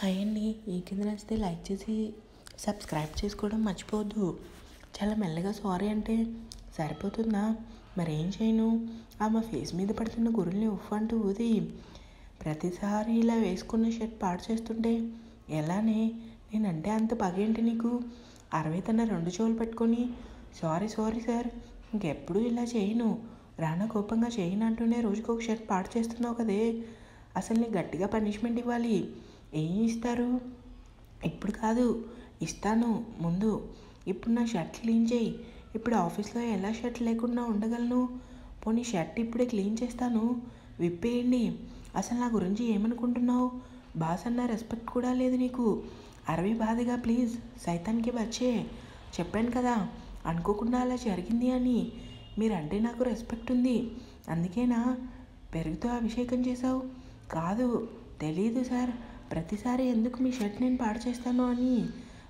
Hi అండి. ఈ కింద నచ్చితే లైక్ చేసి సబ్స్క్రైబ్ చేసుకోవడం మర్చిపోవద్దు. చాలా మెల్లగా సారీ అంటే సరిపోతుందా? మరేం చేయను? ఆమె ఫేస్ మీద పడుతున్న గురుల్ని ఉఫ్ అంటూ ఊది ప్రతిసారి ఇలా వేసుకున్న షర్ట్ పాడు చేస్తుంటే ఎలానే? నేనంటే అంత పగేంటి నీకు? అరవై తన రెండు చెవులు పెట్టుకొని సారీ సార్, ఇంకెప్పుడు ఇలా చేయను, రానా కోపంగా చేయను అంటూనే రోజుకు ఒక షర్ట్ పాడు చేస్తున్నావు కదే. అసలు నీకు గట్టిగా పనిష్మెంట్ ఇవ్వాలి. ఏం ఇస్తారు? ఇప్పుడు కాదు, ఇస్తాను ముందు. ఇప్పుడు నా షర్ట్ క్లీన్ చేయి. ఇప్పుడు ఆఫీస్లో ఎలా షర్ట్ లేకుండా ఉండగలను? పోనీ షర్ట్ ఇప్పుడే క్లీన్ చేస్తాను, విప్పేయండి. అసలు నా గురించి ఏమనుకుంటున్నావు? బాస్ అన్న రెస్పెక్ట్ కూడా లేదు నీకు. అరవై బాధగా ప్లీజ్, సైతానికి వచ్చే. చెప్పాను కదా అనుకోకుండా అలా జరిగింది అని. మీరంటే నాకు రెస్పెక్ట్ ఉంది, అందుకేనా పెరుగుతో అభిషేకం చేశావు? కాదు, తెలీదు సార్. ప్రతిసారి ఎందుకు మీ షర్ట్ నేను పాడు చేస్తాను అని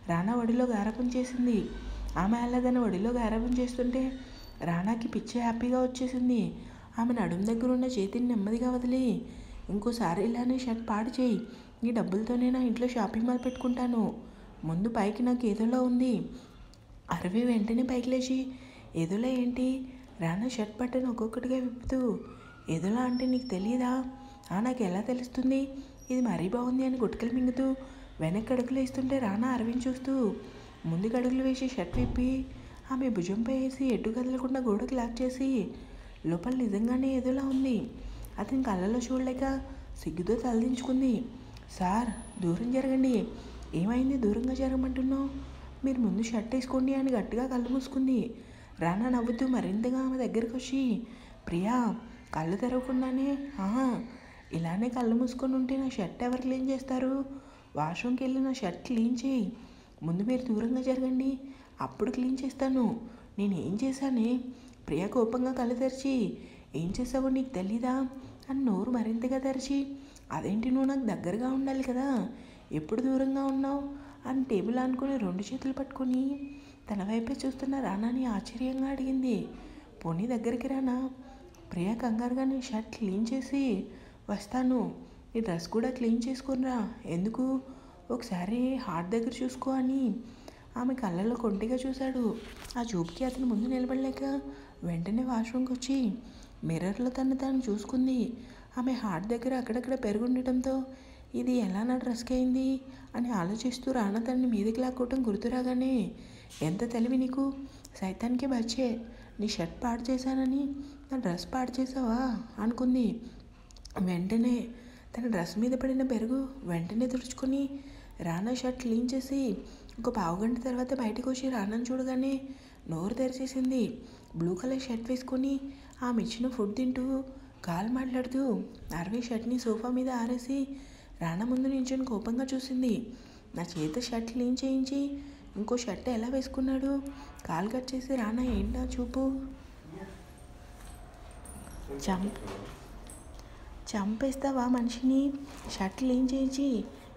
రానా ఒడిలో గారాబం చేసింది. ఆమె అలా తన ఒడిలో గారాబం చేస్తుంటే రానాకి పిచ్చి హ్యాపీగా వచ్చేసింది. ఆమె నడుము దగ్గర ఉన్న చేతిని నెమ్మదిగా వదిలి, ఇంకోసారి ఇలానే షర్ట్ పాడు చేయి. ఈ డబ్బులతోనే నా ఇంట్లో షాపింగ్ మాల్ పెట్టుకుంటాను. ముందు పైకి నాకు ఏదోలా ఉంది. అరవి వెంటనే పైకి లేచి, ఏదోలా ఏంటి? రానా షర్ట్ బట్టను ఒక్కొక్కటిగా విప్పుతూ, ఏదోలా అంటే నీకు తెలియదా? నాకు ఎలా తెలుస్తుంది? ఇది మరీ బాగుంది అని గుట్కలు మింగుతూ వెనక్కి అడుగులు వేస్తుంటే రానా అరవిని చూస్తూ ముందుకు అడుగులు వేసి షర్ట్ విప్పి ఆమె భుజంపై వేసి ఎటు కదలకుండా గోడకు లాక్ చేసి, లోపల నిజంగానే ఏదోలా ఉంది. అతని కళ్ళలో చూడలేక సిగ్గుతో తలదించుకుంది. సార్, దూరం జరగండి. ఏమైంది దూరంగా జరగమంటున్నావు? మీరు ముందు షర్ట్ వేసుకోండి అని గట్టిగా కళ్ళు మూసుకుంది. రానా నవ్వుతూ మరింతగా ఆమె దగ్గరికి వచ్చి, ప్రియా, కళ్ళు తెరవకుండానే, ఇలానే కళ్ళు మూసుకొని ఉంటే నా షర్ట్ ఎవరు క్లీన్ చేస్తారు? వాష్రూమ్కి వెళ్ళి నా షర్ట్ క్లీన్ చేయి. ముందు మీరు దూరంగా జరగండి, అప్పుడు క్లీన్ చేస్తాను. నేను ఏం చేశానే? ప్రియ కోపంగా కళ్ళు తెరిచి, ఏం చేసావో నీకు తెలీదా అని నోరు మరింతగా తెరిచి, అదేంటి నువ్వు నాకు దగ్గరగా ఉండాలి కదా, ఎప్పుడు దూరంగా ఉన్నావు అని టేబుల్ అనుకుని రెండు చేతులు పట్టుకొని తన వైపే చూస్తున్న రానాని ఆశ్చర్యంగా అడిగింది. పోనీ దగ్గరికి రానా? ప్రియ కంగారుగా నీ షర్ట్ క్లీన్ చేసి వస్తాను, నీ డ్రెస్ కూడా క్లీన్ చేసుకునిరా. ఎందుకు? ఒకసారి హార్ట్ దగ్గర చూసుకో అని ఆమె కళ్ళల్లో కొంటిగా చూశాడు. ఆ చూపుకి అతను ముందు నిలబడలేక వెంటనే వాష్రూమ్కి వచ్చి మిర్రర్లో తాను చూసుకుంది. ఆమె హార్ట్ దగ్గర అక్కడక్కడ పెరుగుండటంతో ఇది ఎలా నా డ్రెస్కి అయింది అని ఆలోచిస్తూ రానా తనని మీదకి లాక్కోవటం గుర్తురాగానే, ఎంత తెలివి నీకు, సైతానికి బచ్చే, నీ షర్ట్ పాడు చేశానని నా డ్రెస్ పాడు చేసావా అనుకుంది. వెంటనే తన డ్రెస్ మీద పడిన పెరుగు వెంటనే తుడుచుకొని రానా షర్ట్ క్లీన్ చేసి ఒక పావుగంట తర్వాత బయటకు వచ్చి రానాని చూడగానే నోరు తెరిచేసింది. బ్లూ కలర్ షర్ట్ వేసుకొని ఆమె ఇచ్చిన ఫుడ్ తింటూ కాల్ మాట్లాడుతూ అరవై షర్ట్ని సోఫా మీద ఆరేసి రానా ముందు నించుని కోపంగా చూసింది. నా చేత షర్ట్ క్లీన్ చేయించి ఇంకో షర్ట్ ఎలా వేసుకున్నాడు? కాల్ కట్ చేసి రానా ఏంటా చూపు, చంపేస్తావా మనిషిని? షర్ట్ క్లీన్ చేయించి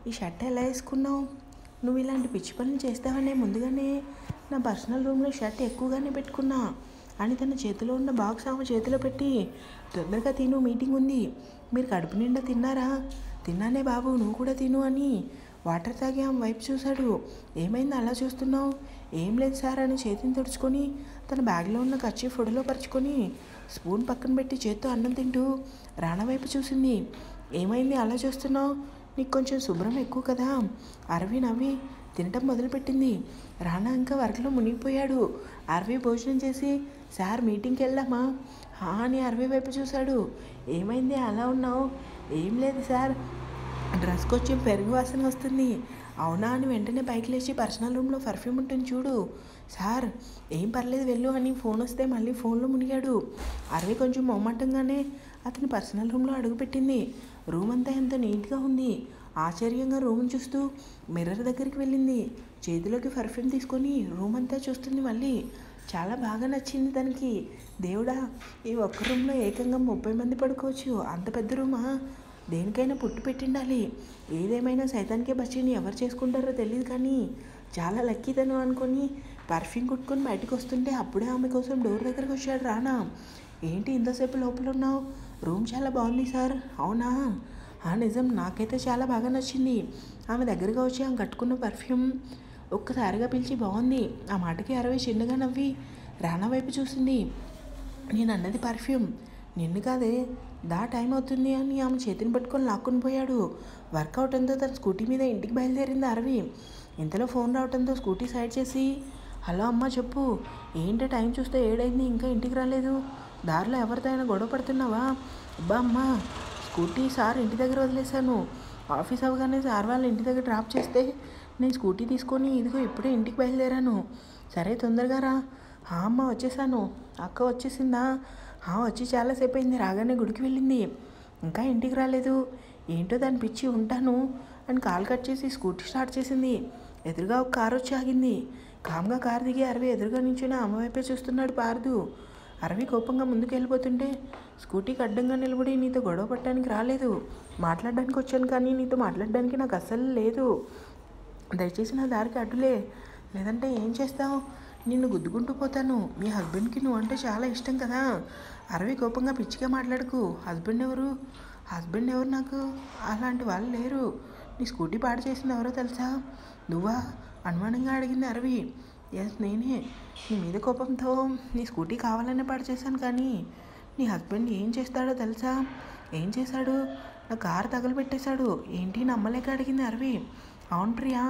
ఈ షర్ట్ ఎలా వేసుకున్నావు? నువ్వు ఇలాంటి పిచ్చి పనులు చేస్తావనే ముందుగానే నా పర్సనల్ రూమ్లో షర్ట్ ఎక్కువగానే పెట్టుకున్నా అని తన చేతిలో ఉన్న బాక్స్ ఆమె చేతిలో పెట్టి, తొందరగా తిను, మీటింగ్ ఉంది. మీరు కడుపు నిండా తిన్నారా? తిన్నానే బాబు, నువ్వు కూడా తిను అని వాటర్ తాగి ఆమె వైపు చూశాడు. ఏమైంది అలా చూస్తున్నావు? ఏం లేదు సార్ అని చేతిని తుడుచుకొని తన బ్యాగ్లో ఉన్న కచ్చి ఫుడ్లో పరుచుకొని స్పూన్ పక్కన పెట్టి చేత్తో అన్నం తింటూ రానా వైపు చూసింది. ఏమైంది అలా చూస్తున్నావు? నీకు కొంచెం శుభ్రం ఎక్కువ కదా. అరవి నవ్వి తినటం మొదలుపెట్టింది. రానా ఇంకా వర్క్లో మునిగిపోయాడు. అరవి భోజనం చేసి, సార్ మీటింగ్కి వెళ్దామా అని అరవి వైపు చూశాడు. ఏమైంది అలా ఉన్నావు? ఏం లేదు సార్, డ్రెస్కి వచ్చి పెరుగు వాసన వస్తుంది. అవునా అని వెంటనే పైకి లేచి పర్సనల్ రూమ్లో పర్ఫ్యూమ్ ఉంటుంది చూడు. సార్, ఏం పర్లేదు వెళ్ళు అని ఫోన్ వస్తే మళ్ళీ ఫోన్లో మునిగాడు. అరవి కొంచెం మొహమాటంగానే అతని పర్సనల్ రూమ్లో అడుగుపెట్టింది. రూమ్ అంతా ఎంత నీట్గా ఉంది. ఆశ్చర్యంగా రూమ్ని చూస్తూ మిర్రర్ దగ్గరికి వెళ్ళింది. చేతిలోకి పర్ఫ్యూమ్ తీసుకొని రూమ్ అంతా చూస్తుంది. మళ్ళీ చాలా బాగా నచ్చింది తనకి. దేవుడా, ఈ ఒక్క రూమ్లో ఏకంగా 30 మంది పడుకోవచ్చు, అంత పెద్ద రూమా? దేనికైనా పుట్టు పెట్టిండాలి. ఏదేమైనా సైతానికే బచ్చిని ఎవరు చేసుకుంటారో తెలియదు, కానీ చాలా లక్కీ తను అనుకొని పర్ఫ్యూమ్ కుట్టుకొని బయటకు వస్తుంటే అప్పుడే ఆమె కోసం డోర్ దగ్గరకు వచ్చాడు రానా. ఏంటి ఇంతసేపు లోపల ఉన్నావు? రూమ్ చాలా బాగుంది సార్. అవునా? నిజం, నాకైతే చాలా బాగా నచ్చింది. ఆమె దగ్గరగా వచ్చి ఆమె కట్టుకున్న పర్ఫ్యూమ్ ఒక్కసారిగా పిలిచి బాగుంది. ఆ మాటకి అరవి చిన్నగా నవ్వి రానా వైపు చూసింది. నేను అన్నది పర్ఫ్యూమ్ నిన్ను కాదే, టైం అవుతుంది అని ఆమె చేతిని పట్టుకొని లాక్కుని పోయాడు. వర్కౌట్ అంతా తన స్కూటీ మీద ఇంటికి బయలుదేరింది అరవి. ఇంతలో ఫోన్ రావడంతో స్కూటీ సైడ్ చేసి, హలో అమ్మ చెప్పు, ఏంటి టైం చూస్తే 7 అయింది ఇంకా ఇంటికి రాలేదు, దారిలో ఎవరితో అయినా గొడవ పడుతున్నావా? అబ్బా అమ్మ, స్కూటీ సార్ ఇంటి దగ్గర వదిలేశాను. ఆఫీస్ అవ్వగానే సార్ వాళ్ళ ఇంటి దగ్గర డ్రాప్ చేస్తే నేను స్కూటీ తీసుకొని ఇదిగో ఇప్పుడే ఇంటికి బయలుదేరాను. సరే తొందరగా రా. అమ్మ వచ్చేసాను. అక్క వచ్చేసిందా? వచ్చి చాలాసేపు అయింది, రాగానే గుడికి వెళ్ళింది, ఇంకా ఇంటికి రాలేదు. ఏంటో దాని పిచ్చి, ఉంటాను అని కాల్ కట్ చేసి స్కూటీ స్టార్ట్ చేసింది. ఎదురుగా ఒక కారు వచ్చి ఆగింది. కామ్గా కారు దిగి అరవి ఎదురుగా నించుని అమ్మ వైపే చూస్తున్నాడు పార్దు. అరవి కోపంగా ముందుకు వెళ్ళిపోతుంటే, స్కూటీకి అడ్డంగా నిలబడి నీతో గొడవ పట్టడానికి రాలేదు, మాట్లాడడానికి వచ్చాను, కానీ నీతో మాట్లాడడానికి నాకు అస్సలు లేదు. దయచేసి నా దారికి అడ్డులే, లేదంటే ఏం చేస్తావు? నిన్ను గుద్దుకుంటూ పోతాను. మీ హస్బెండ్కి నువ్వు అంటే చాలా ఇష్టం కదా. అరవి కోపంగా పిచ్చిగా మాట్లాడుకు. హస్బెండ్ ఎవరు నాకు అలాంటి వాళ్ళు లేరు. నీ స్కూటీ పాడు చేసింది ఎవరో తెలుసా? నువ్వా? అనుమానంగా అడిగింది అరవి. ఎస్ నేనే. నీ మీద కోపంతో నీ స్కూటీ కావాలనే పాడు చేశాను, కానీ నీ హస్బెండ్ ఏం చేస్తాడో తెలుసా? ఏం చేశాడు? నా కారు తగలబెట్టేశాడు. ఏంటి నమ్మలేక అడిగింది అరవి. అవును ప్రియా,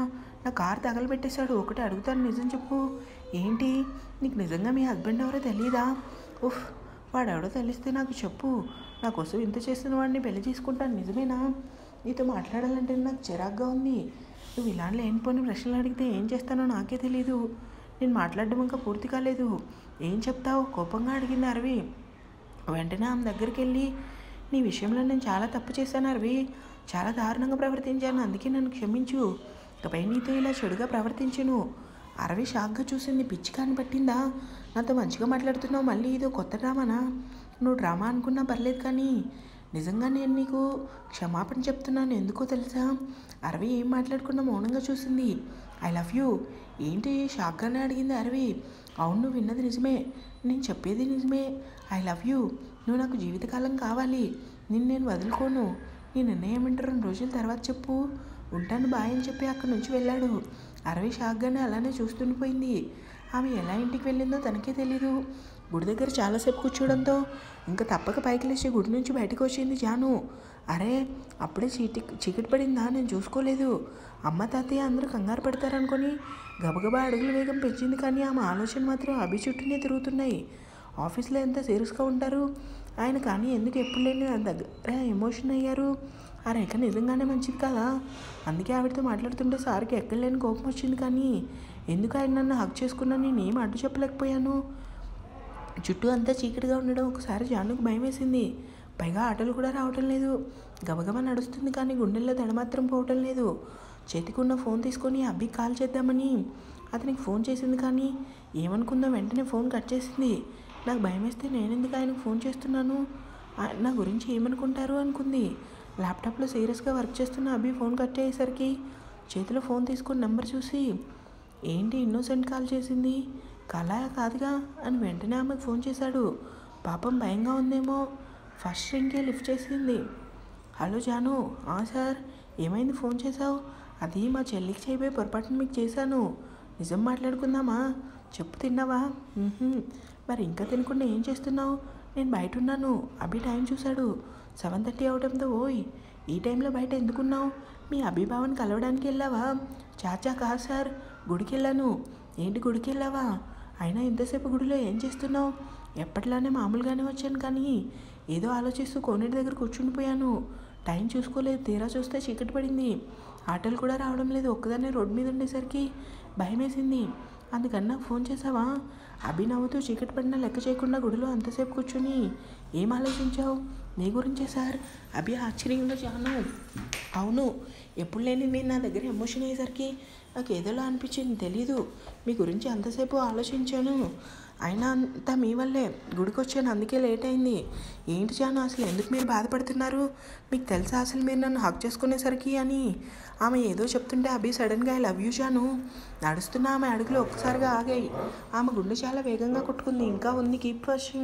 నా కారు తగలబెట్టేశాడు. ఒకటి అడుగుతాను, నిజం చెప్పు. ఏంటి? నీకు నిజంగా మీ హస్బెండ్ ఎవరో తెలీదా? వాడెవడో తెలిస్తే నాకు చెప్పు. నా కోసం ఇంత చేస్తున్న వాడిని పెళ్లి చేసుకుంటాను, నిజమేనా? నీతో మాట్లాడాలంటే నాకు చిరాగ్గా ఉంది. నువ్వు ఇలా లేనిపోని ప్రశ్నలు అడిగితే ఏం చేస్తానో నాకే తెలీదు. నేను మాట్లాడడం ఇంకా పూర్తి కాలేదు. ఏం చెప్తావు? కోపంగా అడిగింది అరవి. వెంటనే ఆమె దగ్గరికి వెళ్ళి, నీ విషయంలో నేను చాలా తప్పు చేశాను అరవి, చాలా దారుణంగా ప్రవర్తించాను, అందుకే నన్ను క్షమించు. ఇకపై నీతో ఇలా చెడుగా ప్రవర్తించను. అరవి షాక్గా చూసింది. పిచ్చి కాని పట్టిందా? నాతో మంచిగా మాట్లాడుతున్నావు, మళ్ళీ ఇదో కొత్త డ్రామానా? నువ్వు డ్రామా అనుకున్నా పర్లేదు, కానీ నిజంగా నేను నీకు క్షమాపణ చెప్తున్నాను. ఎందుకో తెలుసా? అరవి ఏం మాట్లాడకుండా మౌనంగా చూసింది. I love you. ఏంటి షాక్గానే అడిగింది అరవి. అవును, నువ్వు విన్నది నిజమే, నేను చెప్పేది నిజమే. I love you. నువ్వు నాకు జీవితకాలం కావాలి. నేను వదులుకోను. నీ నిర్ణయం ఏంటో 2 రోజుల తర్వాత చెప్పు. ఉంటాను బాయ్ అని చెప్పి అక్కడి నుంచి వెళ్ళాడు. అరవి షాక్గానే అలానే చూస్తుండిపోయింది. ఆమె ఎలా ఇంటికి వెళ్ళిందో తనకే తెలీదు. గుడి దగ్గర చాలాసేపు కూర్చోవడంతో ఇంకా తప్పక పైకి లేచి గుడి నుంచి బయటకు వచ్చింది జాను. అరే, అప్పుడే చీకటి పడిందా? నేను చూసుకోలేదు. అమ్మ తాతయ్య అందరూ కంగారు పడతారనుకొని గబగబా అడుగుల వేగం పెంచింది, కానీ ఆమె ఆలోచన మాత్రం అభి చుట్టూనే తిరుగుతున్నాయి. ఆఫీస్లో ఎంత సీరియస్గా ఉంటారు ఆయన, కానీ ఎందుకు ఎప్పుడు లేని నా దగ్గర ఎమోషన్ అయ్యారు? ఆ రేఖ నిజంగానే మంచిది కదా. అందుకే ఆవిడతో మాట్లాడుతుంటే సార్కి ఎక్కడలేని కోపం వచ్చింది, కానీ ఎందుకు ఆయన నన్ను హక్ చేసుకున్నా నేనేం అడ్డు చెప్పలేకపోయాను. చుట్టూ అంతా చీకటిగా ఉండడం ఒకసారి జానుకు భయం వేసింది. పైగా ఆటలు కూడా రావటం లేదు. గబగబా నడుస్తుంది, కానీ గుండెల్లో దడమాత్రం పోవటం లేదు. చేతికున్న ఫోన్ తీసుకొని అబ్బికి కాల్ చేద్దామని అతనికి ఫోన్ చేసింది, కానీ ఏమనుకుందో వెంటనే ఫోన్ కట్ చేసింది. నాకు భయం వేస్తే నేనెందుకు ఆయనకు ఫోన్ చేస్తున్నాను, నా గురించి ఏమనుకుంటారు అనుకుంది. ల్యాప్టాప్లో సీరియస్గా వర్క్ చేస్తున్న అబ్బి ఫోన్ కట్ అయ్యేసరికి చేతిలో ఫోన్ తీసుకొని నెంబర్ చూసి, ఏంటి ఇన్నోసెంట్ కాల్ చేసింది, కళ కాదుగా అని వెంటనే ఆమెకు ఫోన్ చేశాడు. పాపం భయంగా ఉందేమో ఫస్ట్ రింగ్కే లిఫ్ట్ చేసింది. హలో జాను. సార్, ఏమైంది ఫోన్ చేశావు? అది మా చెల్లికి చేయబోయే పొరపాటును మీకు చేశాను. నిజం మాట్లాడుకుందామా? చెప్పు, తిన్నావా? మరి ఇంకా తినకుండా ఏం చేస్తున్నావు? నేను బయట ఉన్నాను. అభి టైం చూశాడు. 7:30 అవడంతో, ఓయ్ ఈ టైంలో బయట ఎందుకున్నావు? మీ అభిభావాన్ని కలవడానికి వెళ్ళావా? చాచా కాదు సార్, గుడికి వెళ్ళాను. ఏంటి గుడికి వెళ్ళావా? అయినా ఇంతసేపు గుడిలో ఏం చేస్తున్నావు? ఎప్పటిలానే మామూలుగానే వచ్చాను, కానీ ఏదో ఆలోచిస్తూ కోనేటి దగ్గర కూర్చుండిపోయాను. టైం చూసుకోలేదు. తీరా చూస్తే చీకటి పడింది. ఆటోలు కూడా రావడం లేదు. ఒక్కదాన్నే రోడ్డు మీద ఉండేసరికి భయం వేసింది. అందుకని ఫోన్ చేసావా? అభి నవ్వుతూ చీకటి పడినా లెక్క చేయకుండా గుడిలో అంతసేపు కూర్చొని ఏం ఆలోచించావు? నీ గురించే సార్. అభి ఆశ్చర్యంలో జాను. అవును, ఎప్పుడు లేని నేను నా దగ్గర ఎమోషన్ అయ్యేసరికి నాకు ఏదోలా అనిపించింది. తెలీదు, మీ గురించి అంతసేపు ఆలోచించాను. అయినా అంతా మీ వల్లే. గుడికి వచ్చాను, అందుకే లేట్ అయింది. ఏంటి జాను, అసలు ఎందుకు మీరు బాధపడుతున్నారు? మీకు తెలుసా అసలు మీరు నన్ను హక్ చేసుకునేసరికి అని ఆమె ఏదో చెప్తుంటే అభి సడన్గా ఐ లవ్ యూ జాను. నడుస్తున్న ఆమె అడుగులు ఒక్కసారిగా ఆగాయి. ఆమె గుండె చాలా వేగంగా కొట్టుకుంది. ఇంకా ఉంది, కీప్ వాచింగ్.